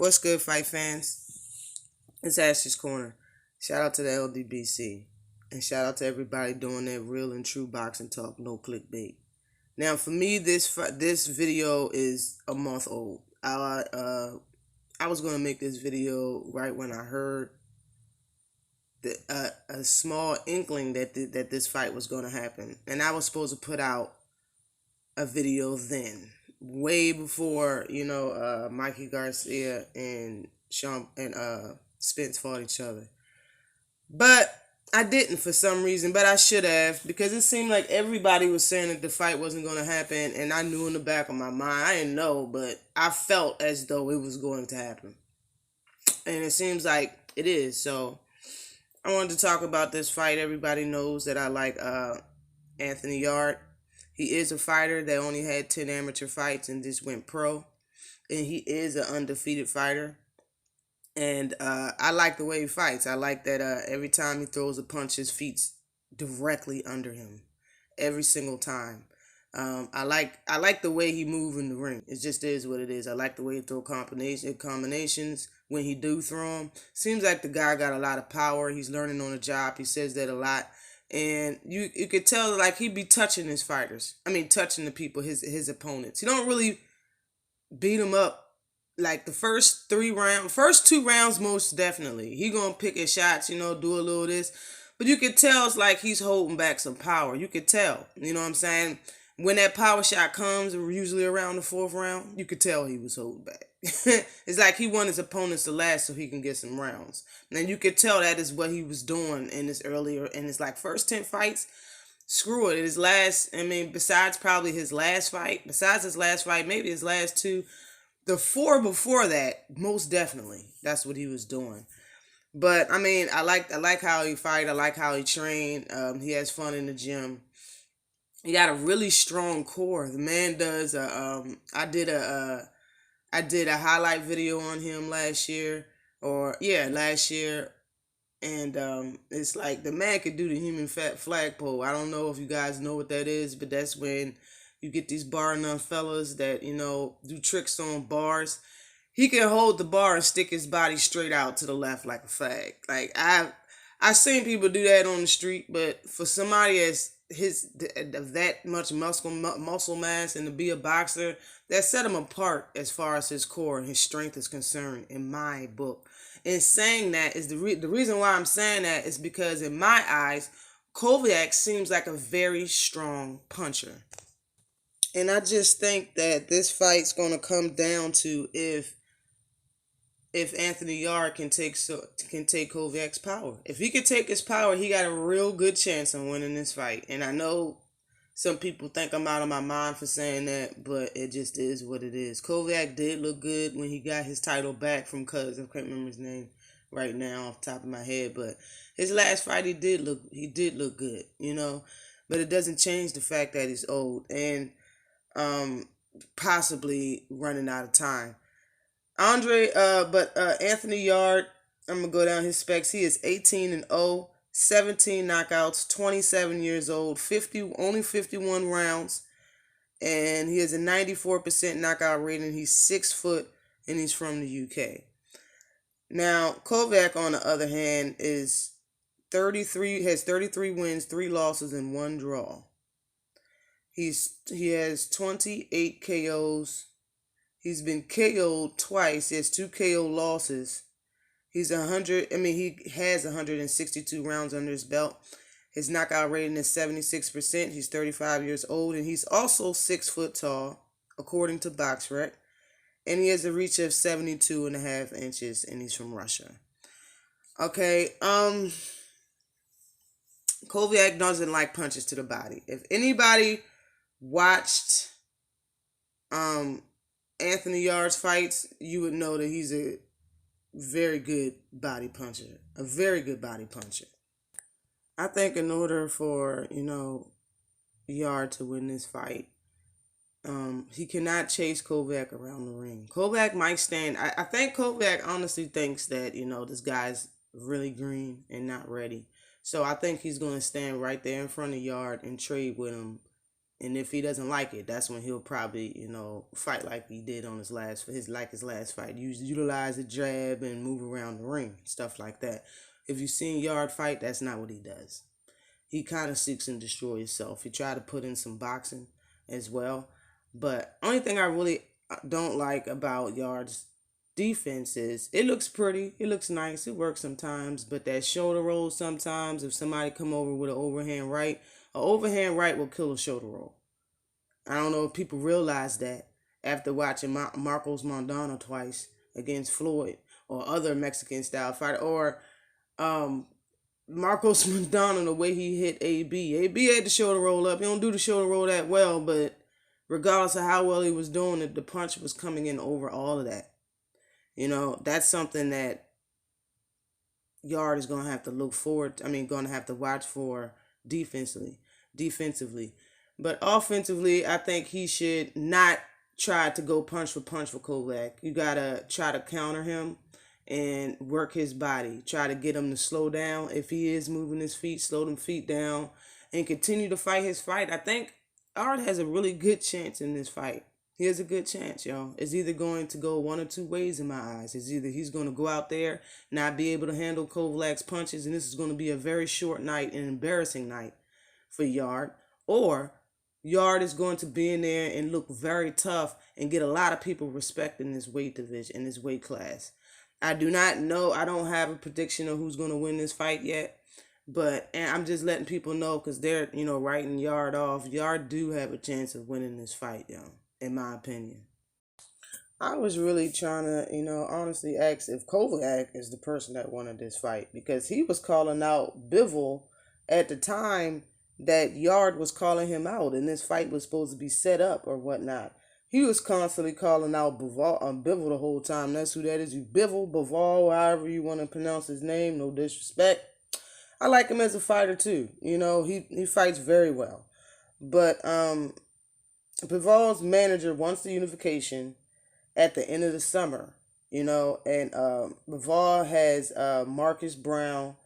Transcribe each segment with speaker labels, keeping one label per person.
Speaker 1: What's good, fight fans? It's Ashley's Corner. Shout out to the LDBC. And shout out to everybody doing that real and true boxing talk, no clickbait. Now, for me, this video is a month old. I was going to make this video right when I heard a small inkling that this fight was going to happen. And I was supposed to put out a video then, way before Mikey Garcia and Spence fought each other. But I didn't for some reason, but I should have, because it seemed like everybody was saying that the fight wasn't going to happen, and I knew in the back of my mind, I didn't know, but I felt as though it was going to happen. And it seems like it is. So I wanted to talk about this fight. Everybody knows that I like Anthony Yarde. He is a fighter that only had 10 amateur fights and just went pro. And he is an undefeated fighter. And I like the way he fights. I like that every time he throws a punch, his feet's directly under him. Every single time. I like the way he moves in the ring. It just is what it is. I like the way he throw combinations when he do throw them. Seems like the guy got a lot of power. He's learning on the job. He says that a lot. And you could tell, like, he'd be touching his fighters. I mean, touching the people, his opponents. He don't really beat them up. Like, the first two rounds, most definitely. He gonna pick his shots, do a little of this. But you could tell it's like he's holding back some power. You could tell. You know what I'm saying? When that power shot comes, usually around the fourth round, you could tell he was holding back. It's like he wanted his opponents to last so he can get some rounds. And you could tell that is what he was doing in his first 10 fights. Screw it. Besides his last fight, maybe his last two, the 4 before that, most definitely, that's what he was doing. But I like how he fight. I like how he train. He has fun in the gym. He got a really strong core. The man does. I did a highlight video on him last year, and it's like the man could do the human fat flagpole. I don't know if you guys know what that is, but that's when you get these bar none fellas that do tricks on bars. He can hold the bar and stick his body straight out to the left like a flag. Like I've seen people do that on the street, but for somebody as that much muscle mass and to be a boxer, that set him apart as far as his core and his strength is concerned in my book. And saying that is the reason why I'm saying that is because in my eyes, Kovalev seems like a very strong puncher. And I just think that this fight's going to come down to if Anthony Yarde can take Kovalev's power. If he could take his power, he got a real good chance on winning this fight. And I know some people think I'm out of my mind for saying that, but it just is what it is. Kovalev did look good when he got his title back from Cuz. I can't remember his name right now off the top of my head, but his last fight he did look good, But it doesn't change the fact that he's old and possibly running out of time. Anthony Yarde, I'm going to go down his specs. He is 18-0, 17 knockouts, 27 years old, only 51 rounds, and he has a 94% knockout rating. He's 6 foot, and he's from the UK. Now, Kovalev, on the other hand, has 33 wins, 3 losses, and 1 draw. He has 28 KOs. He's been KO'd twice. He has 2 KO losses. He has 162 rounds under his belt. His knockout rating is 76%. He's 35 years old, and he's also 6 foot tall, according to BoxRec. And he has a reach of 72.5 inches, and he's from Russia. Okay, Kovalev doesn't like punches to the body. If anybody watched Anthony Yarde's fights, you would know that he's a very good body puncher. A very good body puncher. I think in order for, Yarde to win this fight, he cannot chase Kovalev around the ring. Kovalev might stand. I think Kovalev honestly thinks that, this guy's really green and not ready. So I think he's going to stand right there in front of Yarde and trade with him And if he doesn't like it, that's when he'll probably, fight like he did on his last fight. Utilize the jab and move around the ring, stuff like that. If you've seen Yarde fight, that's not what he does. He kind of seeks and destroy himself. He tried to put in some boxing as well. But only thing I really don't like about Yarde's defense is it looks pretty, it looks nice, it works sometimes, but that shoulder roll sometimes, if somebody come over with an overhand right will kill a shoulder roll. I don't know if people realize that after watching Marcos Maidana twice against Floyd or other Mexican style fighter, or Marcos Maidana, the way he hit AB. AB had the shoulder roll up. He don't do the shoulder roll that well, but regardless of how well he was doing it, the punch was coming in over all of that. That's something that Yarde is going to have to look forward to. Going to have to watch for defensively. But offensively, I think he should not try to go punch for Kovalev. You got to try to counter him and work his body. Try to get him to slow down. If he is moving his feet, slow them feet down and continue to fight his fight. I think Yarde has a really good chance in this fight. He has a good chance, y'all. It's either going to go one or two ways in my eyes. It's either he's going to go out there, not be able to handle Kovalev's punches, and this is going to be a very short night, an embarrassing night for Yarde, or Yarde is going to be in there and look very tough and get a lot of people respecting this weight division, in this weight class. I do not know. I don't have a prediction of who's going to win this fight yet. But I'm just letting people know because they're, writing Yarde off. Yarde do have a chance of winning this fight, in my opinion. I was really trying to, honestly ask if Kovalev is the person that wanted this fight, because he was calling out Bivol at the time that Yarde was calling him out, and this fight was supposed to be set up or whatnot. He was constantly calling out Bivol the whole time. That's who that is. Bivol, however you want to pronounce his name. No disrespect. I like him as a fighter too. He fights very well. But Bivol's manager wants the unification at the end of the summer. And Bivol has Marcus Brown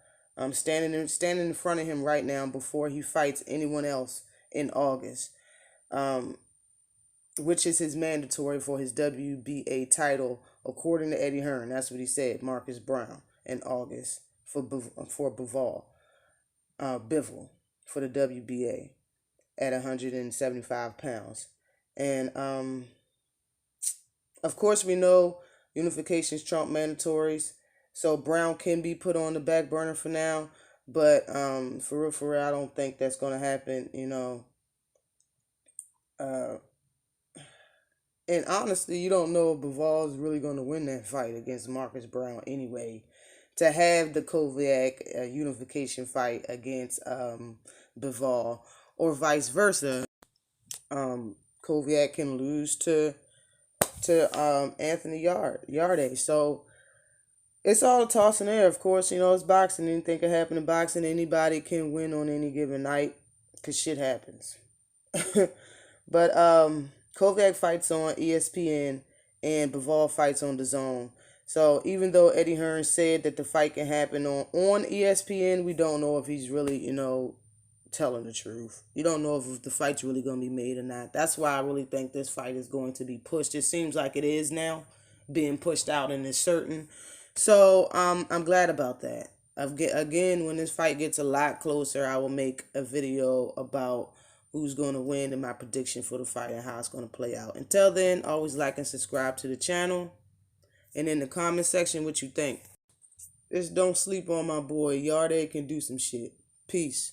Speaker 1: standing in front of him right now before he fights anyone else in August, which is his mandatory for his WBA title, according to Eddie Hearn. That's what he said, Marcus Brown in August for Bivol for the WBA at 175 pounds. And of course we know unifications trump mandatories, so Brown can be put on the back burner for now, but for real, I don't think that's going to happen, and honestly, you don't know if Bivol is really going to win that fight against Marcus Brown anyway. To have the Kovalev unification fight against Bivol, or vice versa, Kovalev can lose to Anthony Yarde. So it's all a toss in the air. Of course, it's boxing. Anything can happen in boxing. Anybody can win on any given night because shit happens. But Kovalev fights on ESPN and Bivol fights on DAZN. So even though Eddie Hearn said that the fight can happen on ESPN, we don't know if he's really, telling the truth. You don't know if the fight's really going to be made or not. That's why I really think this fight is going to be pushed. It seems like it is now being pushed out and it's certain. So I'm glad about that. Again, when this fight gets a lot closer, I will make a video about who's going to win and my prediction for the fight and how it's going to play out. Until then, always like and subscribe to the channel. And in the comment section, what you think. Just don't sleep on my boy. Yarde can do some shit. Peace.